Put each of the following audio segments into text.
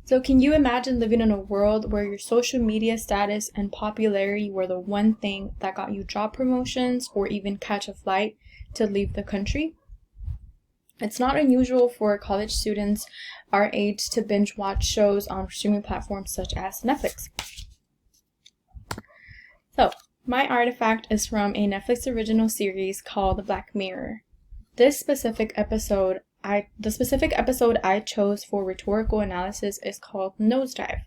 So can you imagine living in a world where your social media status and popularity were the one thing that got you job promotions or even catch a flight to leave the country? It's not unusual for college students our age to binge watch shows on streaming platforms such as Netflix. So, my artifact is from a Netflix original series called Black Mirror. The specific episode I chose for rhetorical analysis is called Nosedive.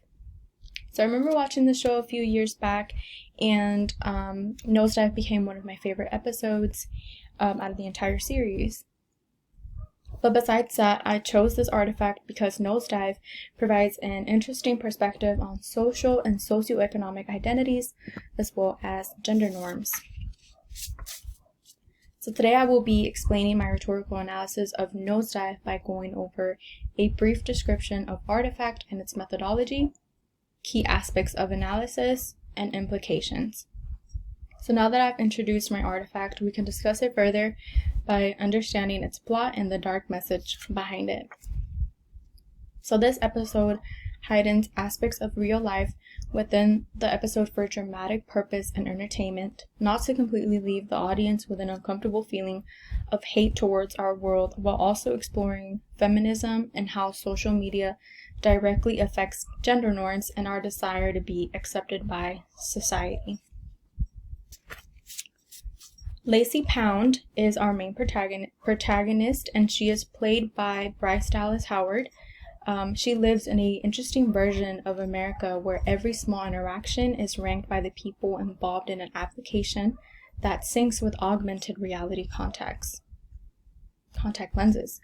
So I remember watching the show a few years back, and Nosedive became one of my favorite episodes out of the entire series. But besides that, I chose this artifact because Nosedive provides an interesting perspective on social and socioeconomic identities, as well as gender norms. So today I will be explaining my rhetorical analysis of Nosedive by going over a brief description of artifact and its methodology, key aspects of analysis, and implications. So now that I've introduced my artifact, we can discuss it further by understanding its plot and the dark message behind it. So this episode heightens aspects of real life within the episode for dramatic purpose and entertainment, not to completely leave the audience with an uncomfortable feeling of hate towards our world, while also exploring feminism and how social media directly affects gender norms and our desire to be accepted by society. Lacey Pound is our main protagonist, and she is played by Bryce Dallas Howard. She lives in an interesting version of America where every small interaction is ranked by the people involved in an application that syncs with augmented reality contact lenses.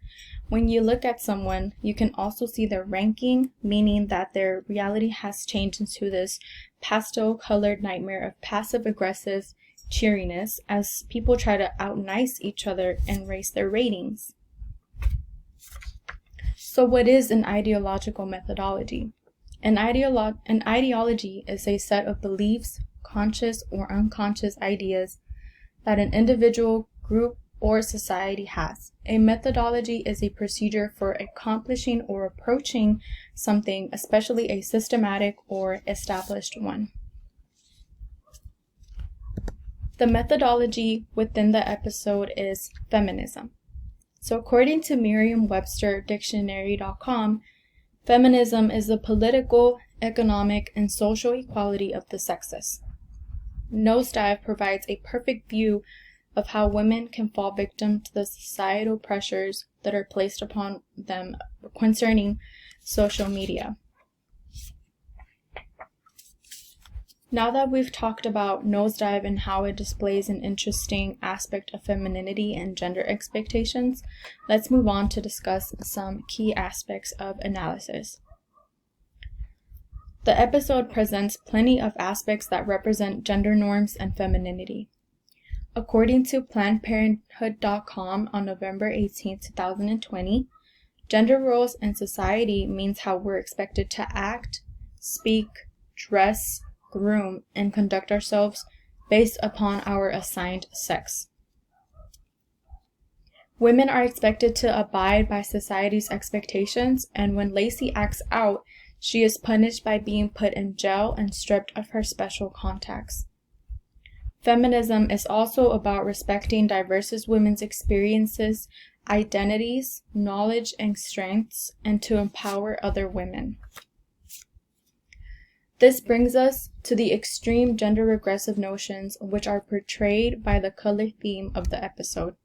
When you look at someone, you can also see their ranking, meaning that their reality has changed into this pastel-colored nightmare of passive-aggressive cheeriness as people try to out-nice each other and raise their ratings. So what is an ideological methodology? An ideology is a set of beliefs, conscious or unconscious ideas that an individual, group, or society has. A methodology is a procedure for accomplishing or approaching something, especially a systematic or established one. The methodology within the episode is feminism. So according to Merriam-Webster Dictionary.com, feminism is the political, economic, and social equality of the sexes. Nosedive provides a perfect view of how women can fall victim to the societal pressures that are placed upon them concerning social media. Now that we've talked about Nosedive and how it displays an interesting aspect of femininity and gender expectations, let's move on to discuss some key aspects of analysis. The episode presents plenty of aspects that represent gender norms and femininity. According to PlannedParenthood.com on November 18, 2020, gender roles in society means how we're expected to act, speak, dress, groom, and conduct ourselves based upon our assigned sex. Women are expected to abide by society's expectations, and when Lacey acts out, she is punished by being put in jail and stripped of her special contacts. Feminism is also about respecting diverse women's experiences, identities, knowledge, and strengths, and to empower other women. This brings us to the extreme gender regressive notions which are portrayed by the color theme of the episode.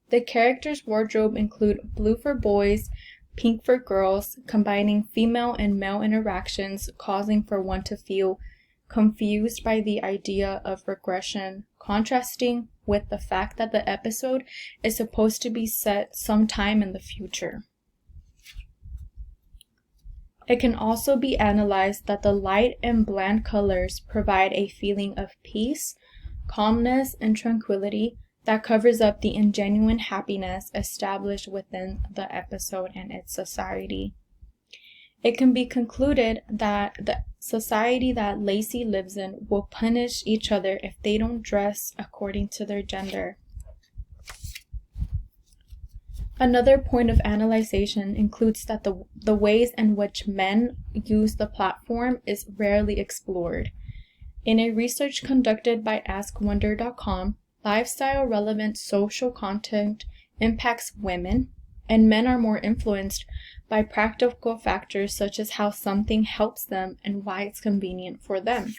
The characters' wardrobe include blue for boys, pink for girls, combining female and male interactions, causing for one to feel confused by the idea of regression, contrasting with the fact that the episode is supposed to be set sometime in the future. It can also be analyzed that the light and bland colors provide a feeling of peace, calmness, and tranquility that covers up the ingenuine happiness established within the episode and its society. It can be concluded that the society that Lacey lives in will punish each other if they don't dress according to their gender. Another point of analyzation includes that the ways in which men use the platform is rarely explored. In a research conducted by AskWonder.com, lifestyle-relevant social content impacts women, and men are more influenced by practical factors such as how something helps them and why it's convenient for them.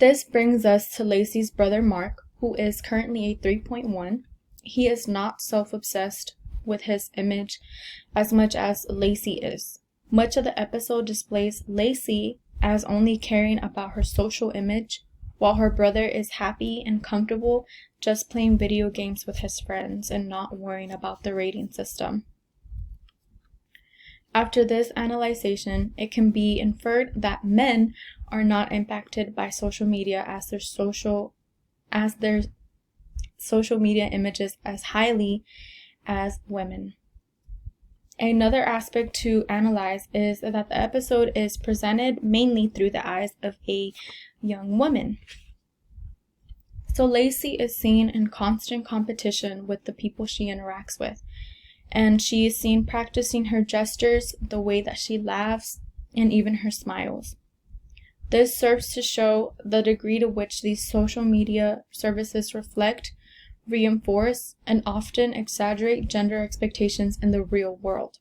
This brings us to Lacey's brother Mark, who is currently a 3.1. He is not self-obsessed with his image as much as Lacey is. Much of the episode displays Lacey as only caring about her social image, while her brother is happy and comfortable just playing video games with his friends and not worrying about the rating system. After this analyzation, it can be inferred that men are not impacted by social media as their social media images as highly as women. Another aspect to analyze is that the episode is presented mainly through the eyes of a young woman. So Lacey is seen in constant competition with the people she interacts with, and she is seen practicing her gestures, the way that she laughs, and even her smiles. This serves to show the degree to which these social media services reflect, reinforce, and often exaggerate gender expectations in the real world.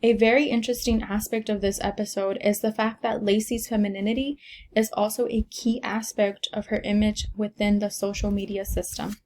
A very interesting aspect of this episode is the fact that Lacey's femininity is also a key aspect of her image within the social media system.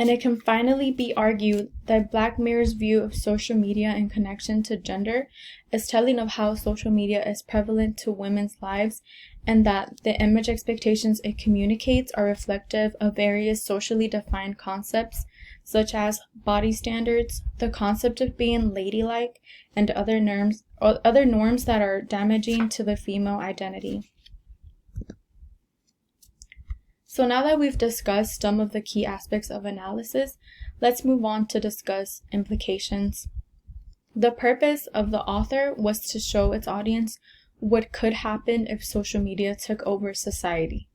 And it can finally be argued that Black Mirror's view of social media in connection to gender is telling of how social media is prevalent to women's lives, and that the image expectations it communicates are reflective of various socially defined concepts, such as body standards, the concept of being ladylike, and other norms that are damaging to the female identity. So now that we've discussed some of the key aspects of analysis, let's move on to discuss implications. The purpose of the author was to show its audience what could happen if social media took over society.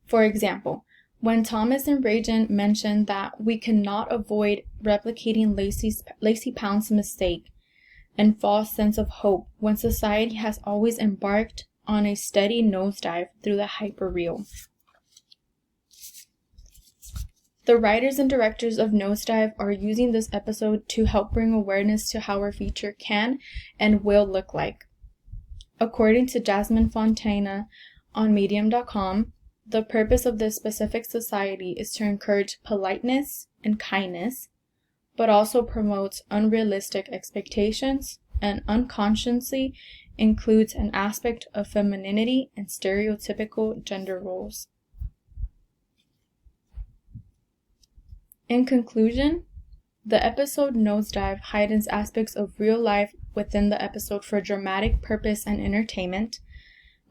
For example, when Thomas and Reagan mentioned that we cannot avoid replicating Lacey Pound's mistake and false sense of hope when society has always embarked on a steady nosedive through the hyperreal. The writers and directors of Nosedive are using this episode to help bring awareness to how our future can and will look like. According to Jasmine Fontana on Medium.com, the purpose of this specific society is to encourage politeness and kindness, but also promotes unrealistic expectations and unconsciously includes an aspect of femininity and stereotypical gender roles. In conclusion, the episode Nosedive heightens aspects of real life within the episode for dramatic purpose and entertainment,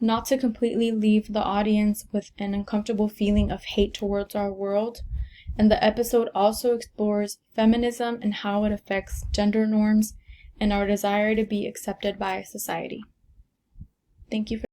not to completely leave the audience with an uncomfortable feeling of hate towards our world, and the episode also explores feminism and how it affects gender norms and our desire to be accepted by society. Thank you for